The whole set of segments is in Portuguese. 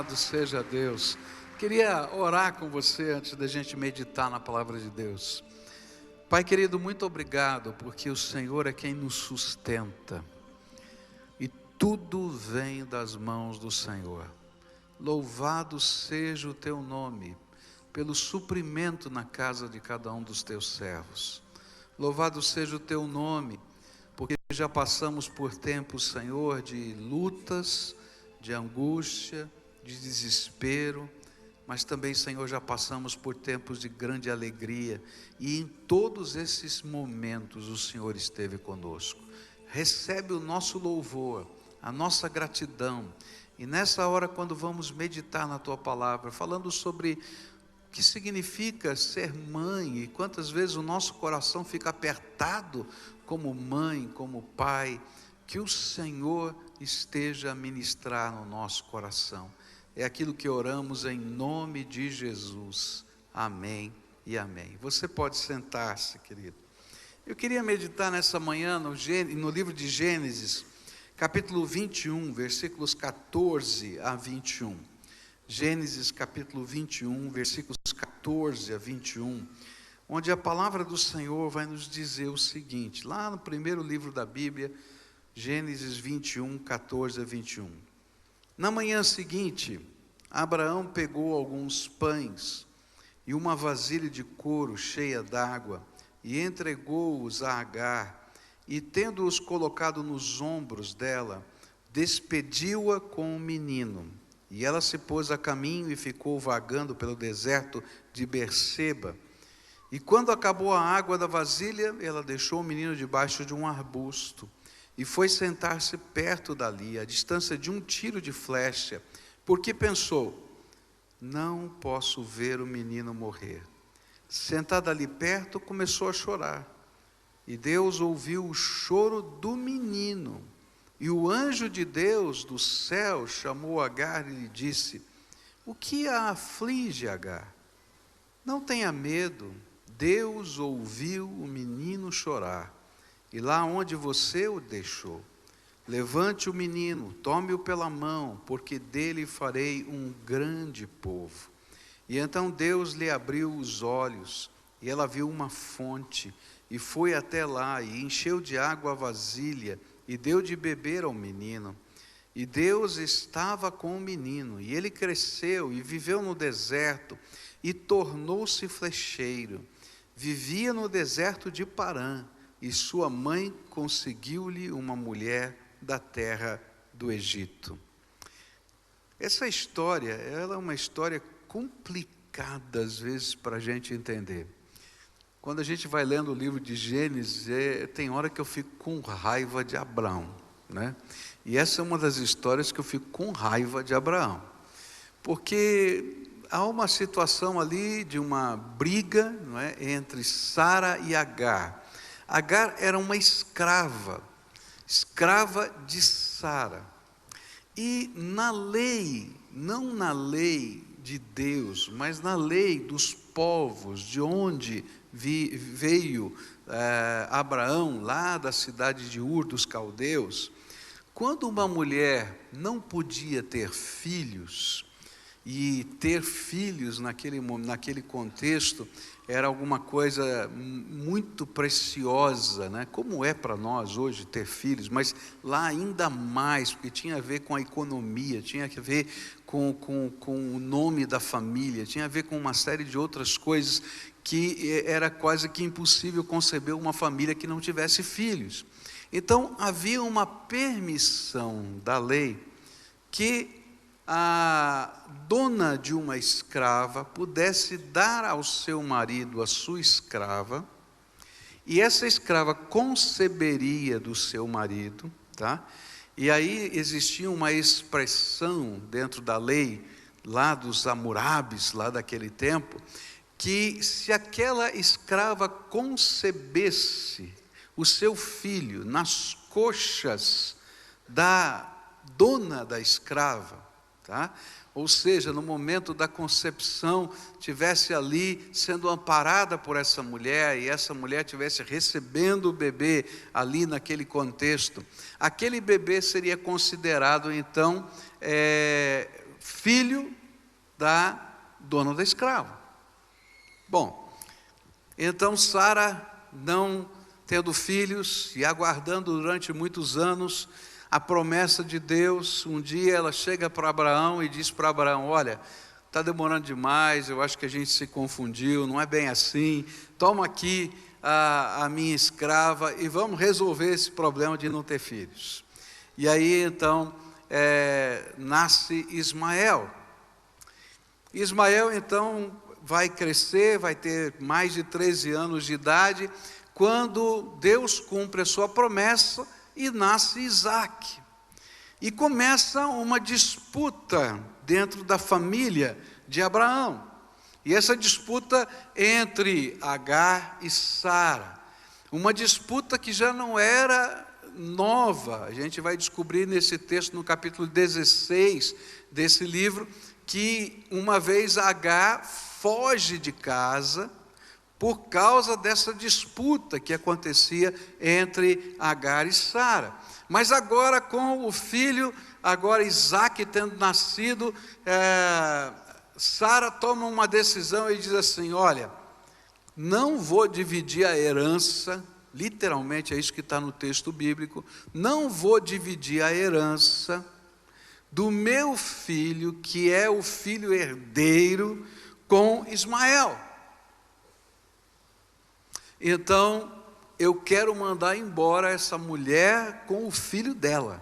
Louvado seja Deus. Queria orar com você antes da gente meditar na palavra de Deus. Pai querido, muito obrigado, porque o Senhor é quem nos sustenta. E tudo vem das mãos do Senhor. Louvado seja o teu nome, pelo suprimento na casa de cada um dos teus servos. Louvado seja o teu nome, porque já passamos por tempos, Senhor, de lutas, de angústia, de desespero, mas também, Senhor, já passamos por tempos de grande alegria, e em todos esses momentos o Senhor esteve conosco. Recebe o nosso louvor, a nossa gratidão, e nessa hora, quando vamos meditar na Tua Palavra, falando sobre o que significa ser mãe, e quantas vezes o nosso coração fica apertado como mãe, como pai, que o Senhor esteja a ministrar no nosso coração. É aquilo que oramos em nome de Jesus. Amém e amém. Você pode sentar-se, querido. Eu queria meditar nessa manhã no livro de Gênesis, capítulo 21, versículos 14 a 21. Gênesis capítulo 21, versículos 14 a 21, onde a palavra do Senhor vai nos dizer o seguinte, lá no primeiro livro da Bíblia, Gênesis 21, 14 a 21. Na manhã seguinte, Abraão pegou alguns pães e uma vasilha de couro cheia d'água e entregou-os a Agar, e tendo-os colocado nos ombros dela, despediu-a com o menino. E ela se pôs a caminho e ficou vagando pelo deserto de Berseba. E quando acabou a água da vasilha, ela deixou o menino debaixo de um arbusto e foi sentar-se perto dali, a distância de um tiro de flecha, porque pensou: não posso ver o menino morrer. Sentada ali perto, começou a chorar. E Deus ouviu o choro do menino. E o anjo de Deus do céu chamou Agar e lhe disse: o que a aflige, Agar? Não tenha medo, Deus ouviu o menino chorar, e lá onde você o deixou, levante o menino, tome-o pela mão, porque dele farei um grande povo. E então Deus lhe abriu os olhos, e ela viu uma fonte, e foi até lá, e encheu de água a vasilha, e deu de beber ao menino. E Deus estava com o menino, e ele cresceu e viveu no deserto, e tornou-se flecheiro. Vivia no deserto de Parã, e sua mãe conseguiu-lhe uma mulher da terra do Egito. Essa história, ela é uma história complicada às vezes para a gente entender. Quando a gente vai lendo o livro de Gênesis, tem hora que eu fico com raiva de Abraão, né? E essa é uma das histórias que eu fico com raiva de Abraão, porque há uma situação ali de uma briga, não é, entre Sara e Agar. Agar era uma escrava de Sara. E na lei, não na lei de Deus, mas na lei dos povos de onde veio Abraão, lá da cidade de Ur dos Caldeus, quando uma mulher não podia ter filhos, e ter filhos naquele contexto era alguma coisa muito preciosa, né? Como é para nós hoje ter filhos, mas lá ainda mais, porque tinha a ver com a economia, tinha a ver com o nome da família, tinha a ver com uma série de outras coisas que era quase que impossível conceber uma família que não tivesse filhos. Então havia uma permissão da lei que a dona de uma escrava pudesse dar ao seu marido a sua escrava, e essa escrava conceberia do seu marido, tá? E aí existia uma expressão dentro da lei, lá dos Hammurabis, lá daquele tempo, que se aquela escrava concebesse o seu filho nas coxas da dona da escrava, tá? Ou seja, no momento da concepção, tivesse ali sendo amparada por essa mulher, e essa mulher tivesse recebendo o bebê ali naquele contexto, aquele bebê seria considerado então filho da dona da escrava. Bom, então Sara, não tendo filhos e aguardando durante muitos anos a promessa de Deus, um dia ela chega para Abraão e diz para Abraão: olha, está demorando demais, eu acho que a gente se confundiu, não é bem assim, toma aqui a minha escrava e vamos resolver esse problema de não ter filhos. E aí então nasce Ismael. Ismael então vai crescer, vai ter mais de 13 anos de idade, quando Deus cumpre a sua promessa e nasce Isaque. E começa uma disputa dentro da família de Abraão. E essa disputa entre Agar e Sara, uma disputa que já não era nova. A gente vai descobrir nesse texto, no capítulo 16 desse livro, que uma vez Agar foge de casa por causa dessa disputa que acontecia entre Agar e Sara. Mas agora, com o filho, agora Isaque tendo nascido, Sara toma uma decisão e diz assim: olha, não vou dividir a herança, literalmente é isso que está no texto bíblico, não vou dividir a herança do meu filho, que é o filho herdeiro, com Ismael. Então, eu quero mandar embora essa mulher com o filho dela.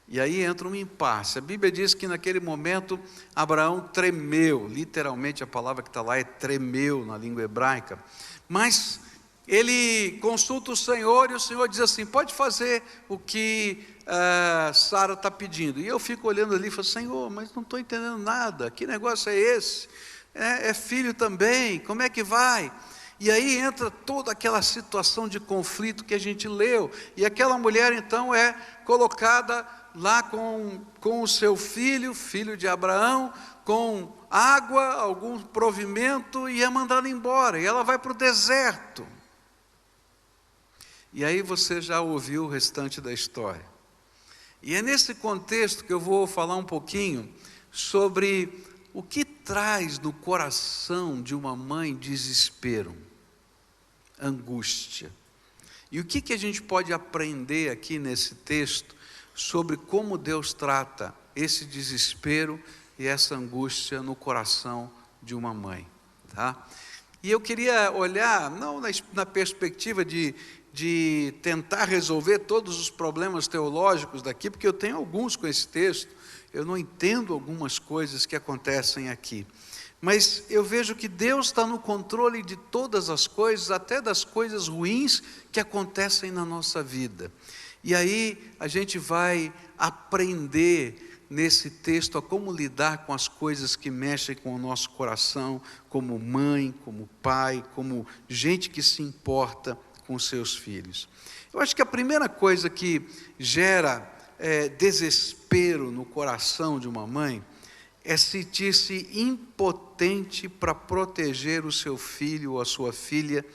E aí entra um impasse. A Bíblia diz que naquele momento Abraão tremeu, literalmente a palavra que está lá é tremeu na língua hebraica, mas ele consulta o Senhor e o Senhor diz assim: pode fazer o que Sara está pedindo. E eu fico olhando ali e falo: Senhor, mas não estou entendendo nada, que negócio é esse? É filho também, como é que vai? E aí entra toda aquela situação de conflito que a gente leu, e aquela mulher então é colocada lá com o seu filho, filho de Abraão, com água, algum provimento, e é mandada embora, e ela vai para o deserto. E aí você já ouviu o restante da história. E é nesse contexto que eu vou falar um pouquinho sobre o que traz no coração de uma mãe desespero, angústia. E o que a gente pode aprender aqui nesse texto sobre como Deus trata esse desespero e essa angústia no coração de uma mãe, tá? E eu queria olhar, não na perspectiva de tentar resolver todos os problemas teológicos daqui, porque eu tenho alguns com esse texto, eu não entendo algumas coisas que acontecem aqui, mas eu vejo que Deus está no controle de todas as coisas, até das coisas ruins que acontecem na nossa vida. E aí a gente vai aprender nesse texto a como lidar com as coisas que mexem com o nosso coração, como mãe, como pai, como gente que se importa com seus filhos. Eu acho que a primeira coisa que gera desespero no coração de uma mãe é sentir-se impotente para proteger o seu filho ou a sua filha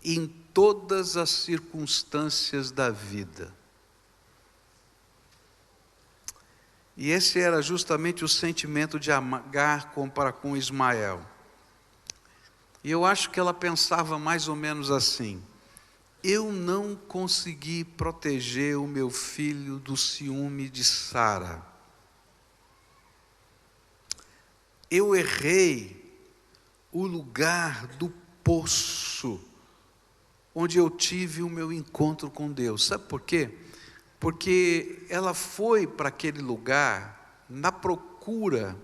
em todas as circunstâncias da vida. E esse era justamente o sentimento de Agar para com Ismael. E eu acho que ela pensava mais ou menos assim: eu não consegui proteger o meu filho do ciúme de Sara. Eu errei o lugar do poço onde eu tive o meu encontro com Deus. Sabe por quê? Porque ela foi para aquele lugar na procura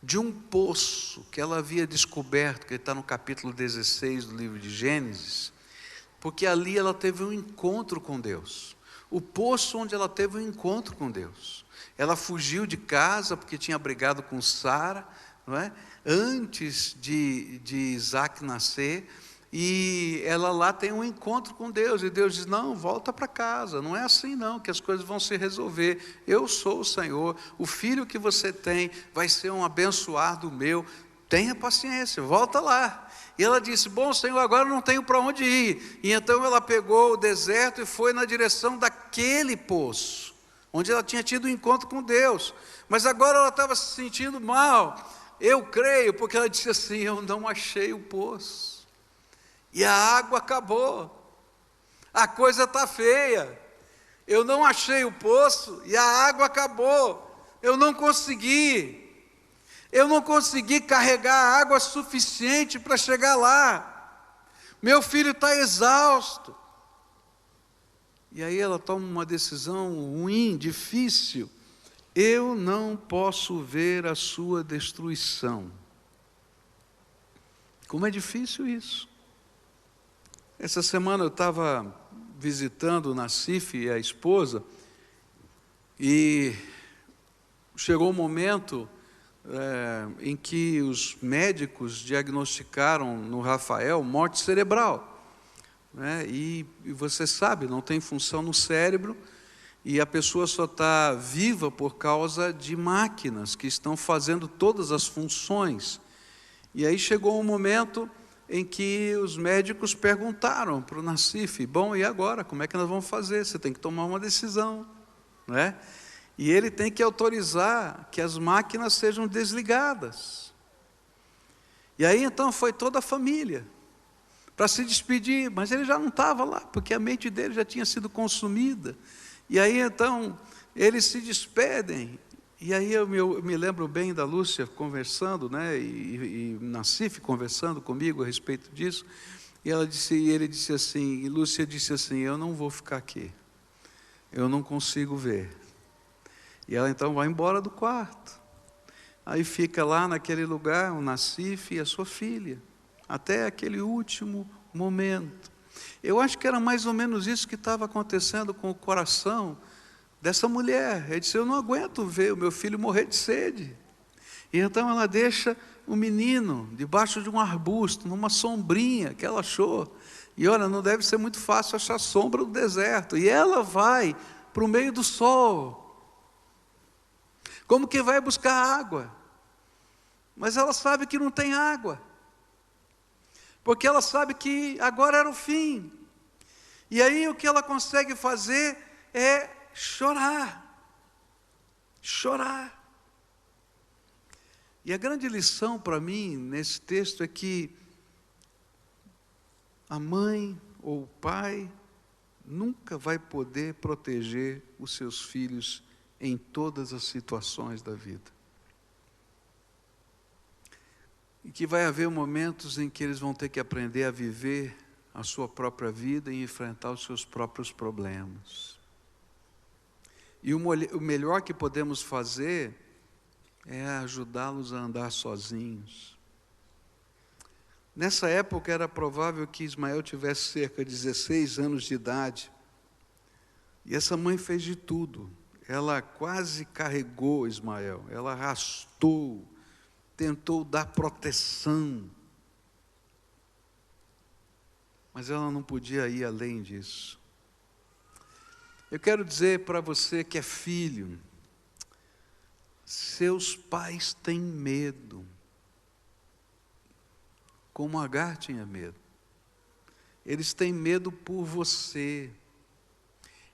de um poço que ela havia descoberto, que está no capítulo 16 do livro de Gênesis, porque ali ela teve um encontro com Deus, o poço onde ela teve um encontro com Deus. Ela fugiu de casa porque tinha brigado com Sara, não é? Antes de Isaque nascer, e ela lá tem um encontro com Deus, e Deus diz: não, volta para casa, não é assim não, que as coisas vão se resolver, eu sou o Senhor, o filho que você tem vai ser um abençoado meu, tenha paciência, volta lá. E ela disse: bom Senhor, agora não tenho para onde ir. E então ela pegou o deserto e foi na direção daquele poço, onde ela tinha tido um encontro com Deus, mas agora ela estava se sentindo mal. Eu creio, porque ela disse assim: eu não achei o poço, e a água acabou, a coisa está feia, eu não achei o poço, e a água acabou, eu não consegui carregar água suficiente para chegar lá, meu filho está exausto. E aí ela toma uma decisão ruim, difícil: eu não posso ver a sua destruição. Como é difícil isso. Essa semana eu estava visitando o Nassif e a esposa, e chegou um momento em que os médicos diagnosticaram no Rafael morte cerebral, né? E você sabe, não tem função no cérebro, e a pessoa só está viva por causa de máquinas que estão fazendo todas as funções. E aí chegou um momento em que os médicos perguntaram para o Nassif: bom, e agora, como é que nós vamos fazer? Você tem que tomar uma decisão, né? E ele tem que autorizar que as máquinas sejam desligadas. E aí então foi toda a família para se despedir, mas ele já não estava lá, porque a mente dele já tinha sido consumida. E aí então eles se despedem. E aí eu me lembro bem da Lúcia conversando, né, e Nassif conversando comigo a respeito disso. E ele disse assim, e Lúcia disse assim: eu não vou ficar aqui, eu não consigo ver. E ela então vai embora do quarto. Aí fica lá naquele lugar o Nassif e a sua filha, até aquele último momento. Eu acho que era mais ou menos isso que estava acontecendo com o coração dessa mulher. Ele disse: eu não aguento ver o meu filho morrer de sede. E então ela deixa o menino debaixo de um arbusto, numa sombrinha que ela achou. E olha, não deve ser muito fácil achar sombra no deserto. E ela vai para o meio do sol, como que vai buscar água, mas ela sabe que não tem água, porque ela sabe que agora era o fim. E aí o que ela consegue fazer é chorar. E a grande lição para mim nesse texto é que a mãe ou o pai nunca vai poder proteger os seus filhos em todas as situações da vida. E que vai haver momentos em que eles vão ter que aprender a viver a sua própria vida e enfrentar os seus próprios problemas. E o melhor que podemos fazer é ajudá-los a andar sozinhos. Nessa época era provável que Ismael tivesse cerca de 16 anos de idade. E essa mãe fez de tudo. Ela quase carregou Ismael, ela arrastou, tentou dar proteção, mas ela não podia ir além disso. Eu quero dizer para você que é filho: seus pais têm medo, como Agar tinha medo. Eles têm medo por você.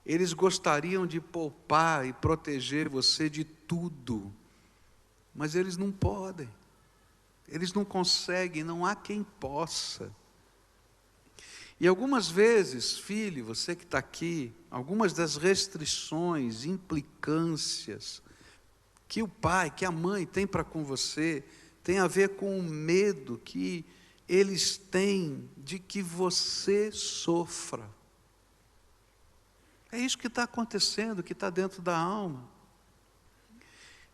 Eles gostariam de poupar e proteger você de tudo, mas eles não podem, eles não conseguem, não há quem possa. E algumas vezes, filho, você que está aqui, algumas das restrições, implicâncias que o pai, que a mãe tem para com você, tem a ver com o medo que eles têm de que você sofra. É isso que está acontecendo, que está dentro da alma.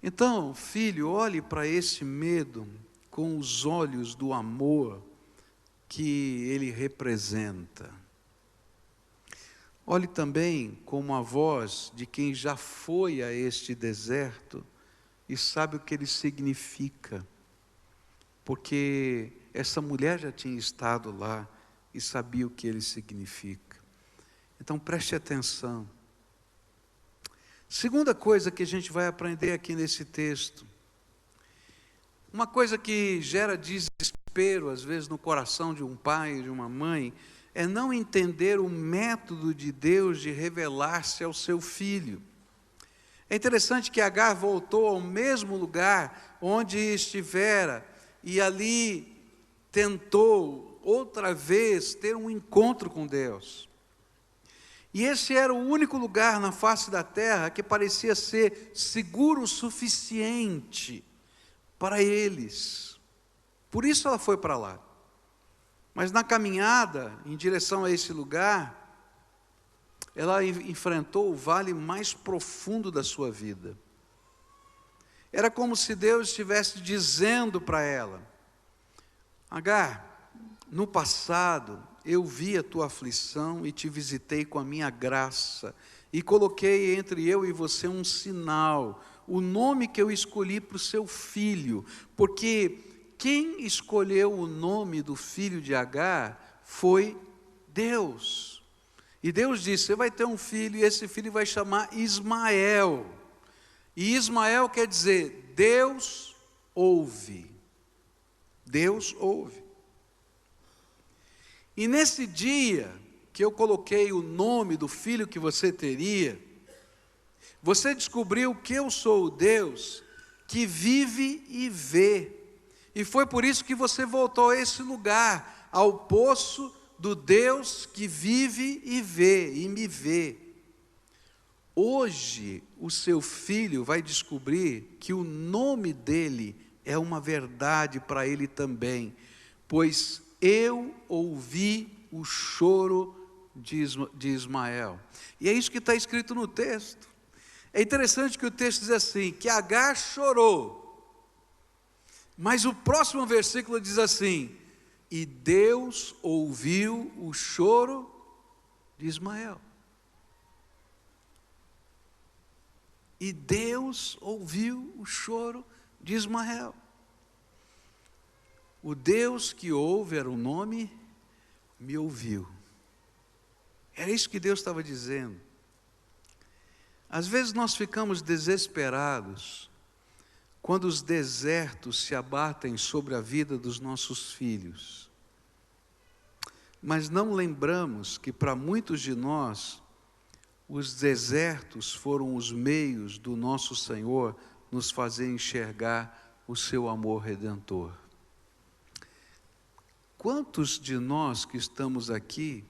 Então, filho, olhe para esse medo com os olhos do amor que ele representa. Olhe também como a voz de quem já foi a este deserto e sabe o que ele significa, porque essa mulher já tinha estado lá e sabia o que ele significa. Então preste atenção. Segunda coisa que a gente vai aprender aqui nesse texto, uma coisa que gera desespero às vezes no coração de um pai e de uma mãe, é não entender o método de Deus de revelar-se ao seu filho. É interessante que Agar voltou ao mesmo lugar onde estivera e ali tentou outra vez ter um encontro com Deus. E esse era o único lugar na face da terra que parecia ser seguro o suficiente para eles. Por isso ela foi para lá. Mas na caminhada em direção a esse lugar, ela enfrentou o vale mais profundo da sua vida. Era como se Deus estivesse dizendo para ela: Agar, no passado eu vi a tua aflição e te visitei com a minha graça, e coloquei entre eu e você um sinal, o nome que eu escolhi para o seu filho, porque quem escolheu o nome do filho de Agar foi Deus. E Deus disse: você vai ter um filho, e esse filho vai chamar Ismael. E Ismael quer dizer, Deus ouve. Deus ouve. E nesse dia que eu coloquei o nome do filho que você teria, você descobriu que eu sou o Deus que vive e vê. E foi por isso que você voltou a esse lugar, ao poço do Deus que vive e vê, e me vê. Hoje, o seu filho vai descobrir que o nome dele é uma verdade para ele também, pois eu ouvi o choro de Ismael. E é isso que está escrito no texto. É interessante que o texto diz assim, que Agar chorou, mas o próximo versículo diz assim, e Deus ouviu o choro de Ismael. E Deus ouviu o choro de Ismael. O Deus que ouve, era o nome, me ouviu. Era isso que Deus estava dizendo. Às vezes nós ficamos desesperados quando os desertos se abatem sobre a vida dos nossos filhos. Mas não lembramos que para muitos de nós, os desertos foram os meios do nosso Senhor nos fazer enxergar o seu amor redentor. Quantos de nós que estamos aqui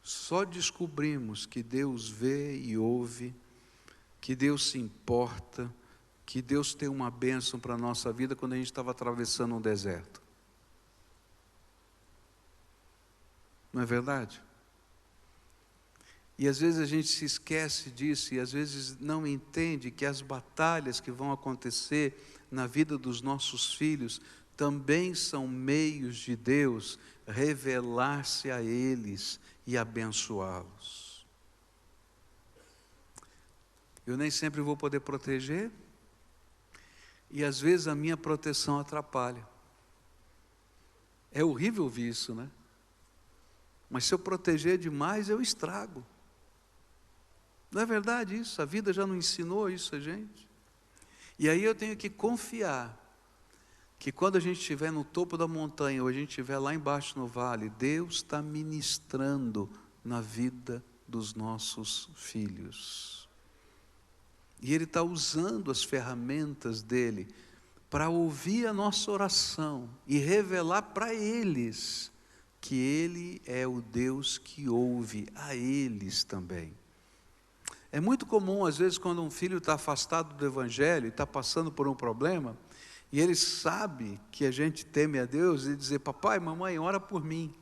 só descobrimos que Deus vê e ouve, que Deus se importa, que Deus tem uma bênção para a nossa vida quando a gente estava atravessando um deserto? Não é verdade? E às vezes a gente se esquece disso e às vezes não entende que as batalhas que vão acontecer na vida dos nossos filhos também são meios de Deus revelar-se a eles e abençoá-los. Eu nem sempre vou poder proteger, e às vezes a minha proteção atrapalha. É horrível ouvir isso, né? Mas se eu proteger demais, eu estrago. Não é verdade isso? A vida já não ensinou isso a gente. E aí eu tenho que confiar que quando a gente estiver no topo da montanha, ou a gente estiver lá embaixo no vale, Deus está ministrando na vida dos nossos filhos. E Ele está usando as ferramentas dEle para ouvir a nossa oração e revelar para eles que Ele é o Deus que ouve a eles também. É muito comum, às vezes, quando um filho está afastado do Evangelho e está passando por um problema, e ele sabe que a gente teme a Deus, e dizer, papai, mamãe, ora por mim.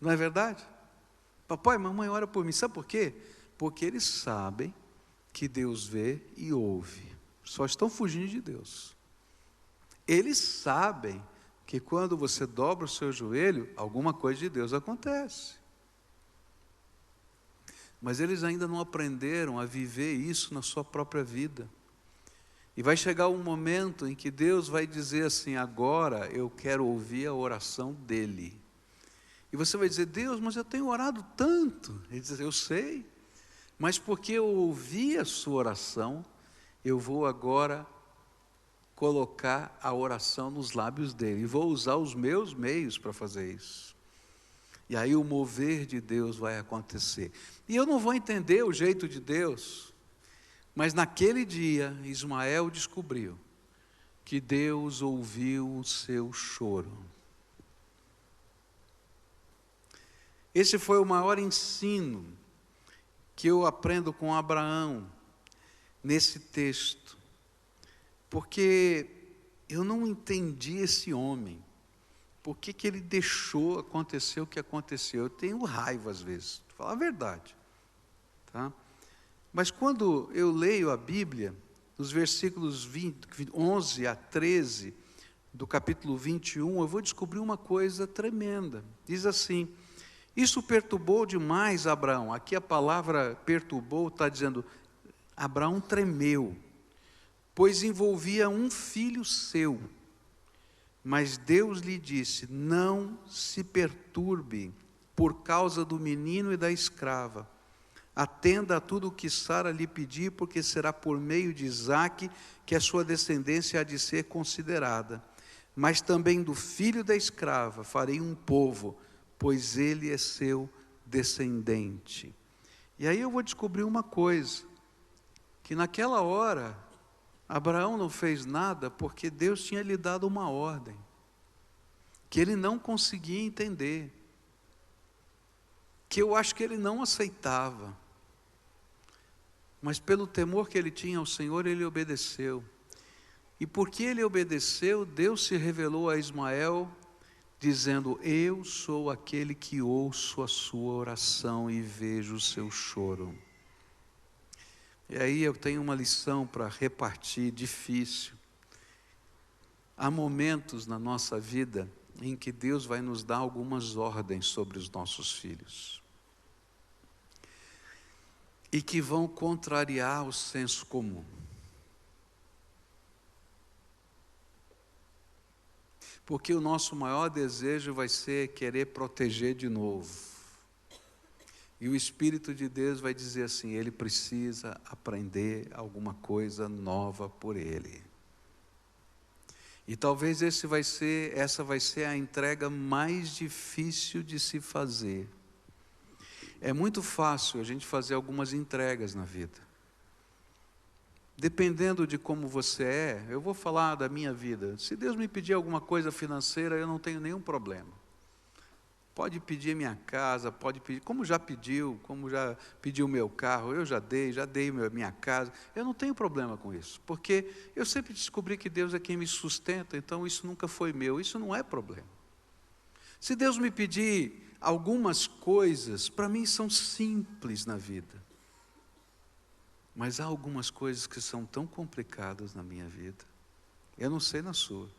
Não é verdade? Papai, mamãe, ora por mim. Sabe por quê? Porque eles sabem que Deus vê e ouve. Só estão fugindo de Deus. Eles sabem que quando você dobra o seu joelho, alguma coisa de Deus acontece. Mas eles ainda não aprenderam a viver isso na sua própria vida. E vai chegar um momento em que Deus vai dizer assim, agora eu quero ouvir a oração dele. E você vai dizer, Deus, mas eu tenho orado tanto. Ele diz, eu sei, mas porque eu ouvi a sua oração, eu vou agora colocar a oração nos lábios dele. E vou usar os meus meios para fazer isso. E aí o mover de Deus vai acontecer. E eu não vou entender o jeito de Deus, Mas naquele dia, Ismael descobriu que Deus ouviu o seu choro. Esse foi o maior ensino que eu aprendo com Abraão nesse texto, porque eu não entendi esse homem, por que ele deixou acontecer o que aconteceu. Eu tenho raiva às vezes, vou falar a verdade, tá? Mas quando eu leio a Bíblia, nos versículos 11 a 13, do capítulo 21, eu vou descobrir uma coisa tremenda. Diz assim: isso perturbou demais Abraão. Aqui a palavra perturbou está dizendo, Abraão tremeu, pois envolvia um filho seu. Mas Deus lhe disse, não se perturbe por causa do menino e da escrava. Atenda a tudo o que Sara lhe pedir, porque será por meio de Isaque que a sua descendência há de ser considerada. Mas também do filho da escrava farei um povo, pois ele é seu descendente. E aí eu vou descobrir uma coisa, que naquela hora, Abraão não fez nada porque Deus tinha lhe dado uma ordem, que ele não conseguia entender, que eu acho que ele não aceitava. Mas pelo temor que ele tinha ao Senhor, ele obedeceu. E porque ele obedeceu, Deus se revelou a Ismael, dizendo, eu sou aquele que ouço a sua oração e vejo o seu choro. E aí eu tenho uma lição para repartir, difícil. Há momentos na nossa vida em que Deus vai nos dar algumas ordens sobre os nossos filhos. E que vão contrariar o senso comum. Porque o nosso maior desejo vai ser querer proteger de novo. E o Espírito de Deus vai dizer assim, ele precisa aprender alguma coisa nova por ele. E talvez essa vai ser a entrega mais difícil de se fazer. É muito fácil a gente fazer algumas entregas na vida. Dependendo de como você é, eu vou falar da minha vida. Se Deus me pedir alguma coisa financeira, eu não tenho nenhum problema. Pode pedir minha casa, pode pedir, como já pediu meu carro, eu já dei minha casa. Eu não tenho problema com isso, porque eu sempre descobri que Deus é quem me sustenta, então isso nunca foi meu, isso não é problema. Se Deus me pedir algumas coisas, para mim são simples na vida. Mas há algumas coisas que são tão complicadas na minha vida. Eu não sei na sua.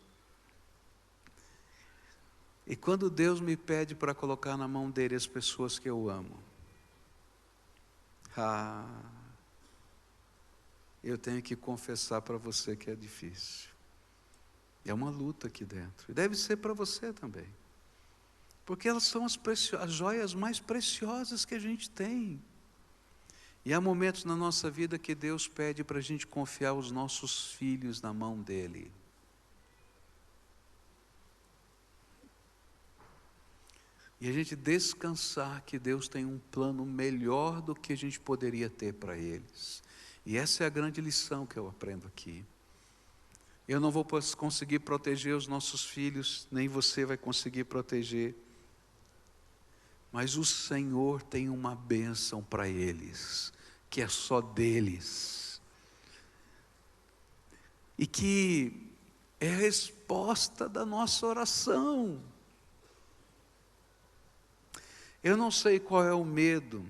E quando Deus me pede para colocar na mão dele as pessoas que eu amo, eu tenho que confessar para você que é difícil. É uma luta aqui dentro. E deve ser para você também. Porque elas são as joias mais preciosas que a gente tem. E há momentos na nossa vida que Deus pede para a gente confiar os nossos filhos na mão dele. E a gente descansar que Deus tem um plano melhor do que a gente poderia ter para eles. E essa é a grande lição que eu aprendo aqui. Eu não vou conseguir proteger os nossos filhos, nem você vai conseguir proteger. Mas o Senhor tem uma bênção para eles, que é só deles. E que é a resposta da nossa oração. Eu não sei qual é o medo,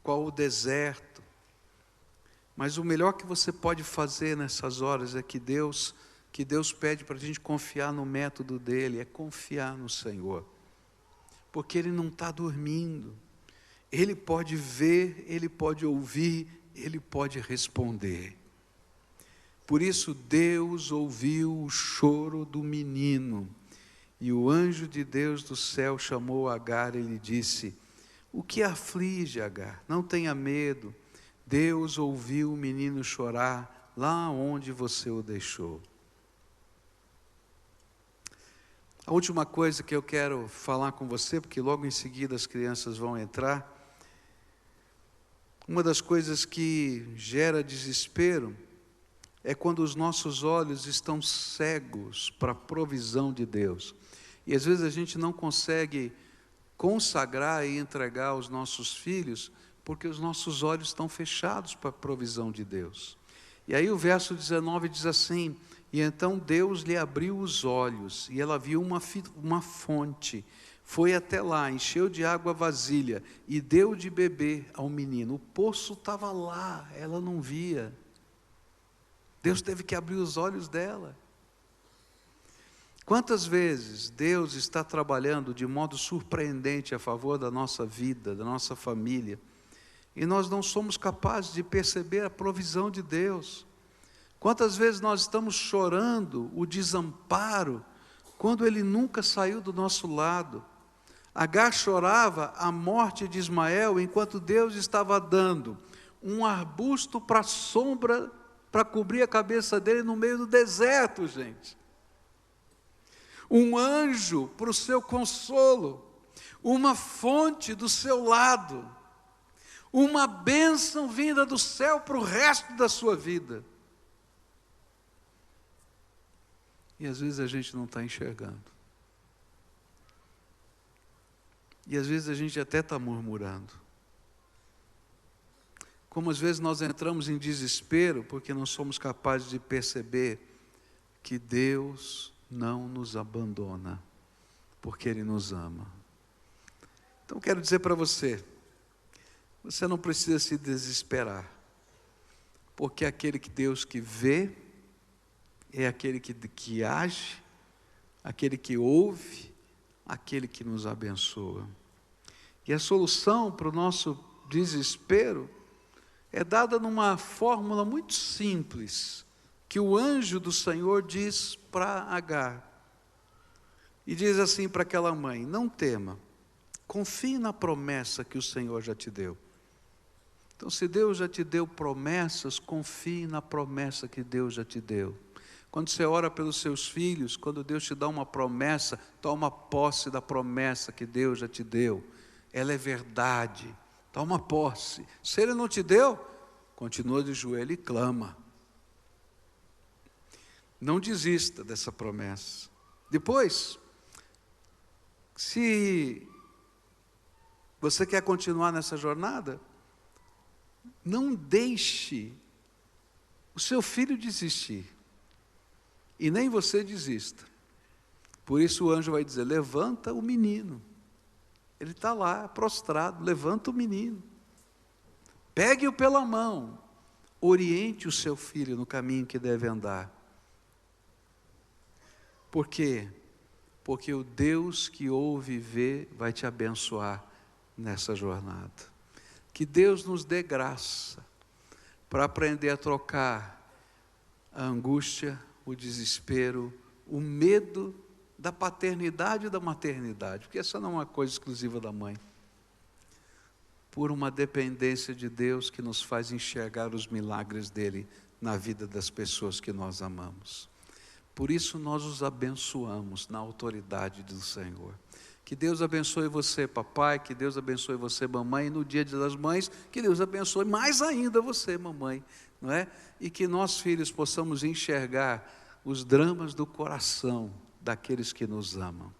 qual o deserto, mas o melhor que você pode fazer nessas horas é que Deus pede para a gente confiar no método dele, é confiar no Senhor. Porque ele não está dormindo, ele pode ver, ele pode ouvir, ele pode responder. Por isso Deus ouviu o choro do menino, e o anjo de Deus do céu chamou Agar e lhe disse, o que aflige, Agar? Não tenha medo, Deus ouviu o menino chorar lá onde você o deixou. A última coisa que eu quero falar com você, porque logo em seguida as crianças vão entrar. Uma das coisas que gera desespero é quando os nossos olhos estão cegos para a provisão de Deus. E às vezes a gente não consegue consagrar e entregar os nossos filhos, porque os nossos olhos estão fechados para a provisão de Deus. E aí o verso 19 diz assim: e então Deus lhe abriu os olhos, e ela viu uma fonte, foi até lá, encheu de água a vasilha, e deu de beber ao menino. O poço estava lá, ela não via. Deus teve que abrir os olhos dela. Quantas vezes Deus está trabalhando de modo surpreendente a favor da nossa vida, da nossa família, e nós não somos capazes de perceber a provisão de Deus. Quantas vezes nós estamos chorando o desamparo, quando Ele nunca saiu do nosso lado. Agar chorava a morte de Ismael, enquanto Deus estava dando um arbusto para a sombra, para cobrir a cabeça dele no meio do deserto, gente. Um anjo para o seu consolo, uma fonte do seu lado, uma bênção vinda do céu para o resto da sua vida. E às vezes a gente não está enxergando. E às vezes a gente até está murmurando. Como às vezes nós entramos em desespero porque não somos capazes de perceber que Deus não nos abandona, porque Ele nos ama. Então quero dizer para você, você não precisa se desesperar, porque aquele que Deus que vê, é aquele que age, aquele que ouve, aquele que nos abençoa. E a solução para o nosso desespero é dada numa fórmula muito simples, que o anjo do Senhor diz para Agar. E diz assim para aquela mãe: não tema, confie na promessa que o Senhor já te deu. Então, se Deus já te deu promessas, confie na promessa que Deus já te deu. Quando você ora pelos seus filhos, quando Deus te dá uma promessa, toma posse da promessa que Deus já te deu. Ela é verdade, toma posse. Se Ele não te deu, continua de joelho e clama. Não desista dessa promessa. Depois, se você quer continuar nessa jornada, não deixe o seu filho desistir. E nem você desista. Por isso o anjo vai dizer: levanta o menino. Ele está lá, prostrado, levanta o menino. Pegue-o pela mão. Oriente o seu filho no caminho que deve andar. Por quê? Porque o Deus que ouve e vê vai te abençoar nessa jornada. Que Deus nos dê graça para aprender a trocar a angústia, o desespero, o medo da paternidade e da maternidade, porque essa não é uma coisa exclusiva da mãe, por uma dependência de Deus que nos faz enxergar os milagres dele na vida das pessoas que nós amamos. Por isso nós os abençoamos na autoridade do Senhor. Que Deus abençoe você, papai, que Deus abençoe você, mamãe, e no dia das mães, que Deus abençoe mais ainda você, mamãe, não é? E que nós, filhos, possamos enxergar os dramas do coração daqueles que nos amam.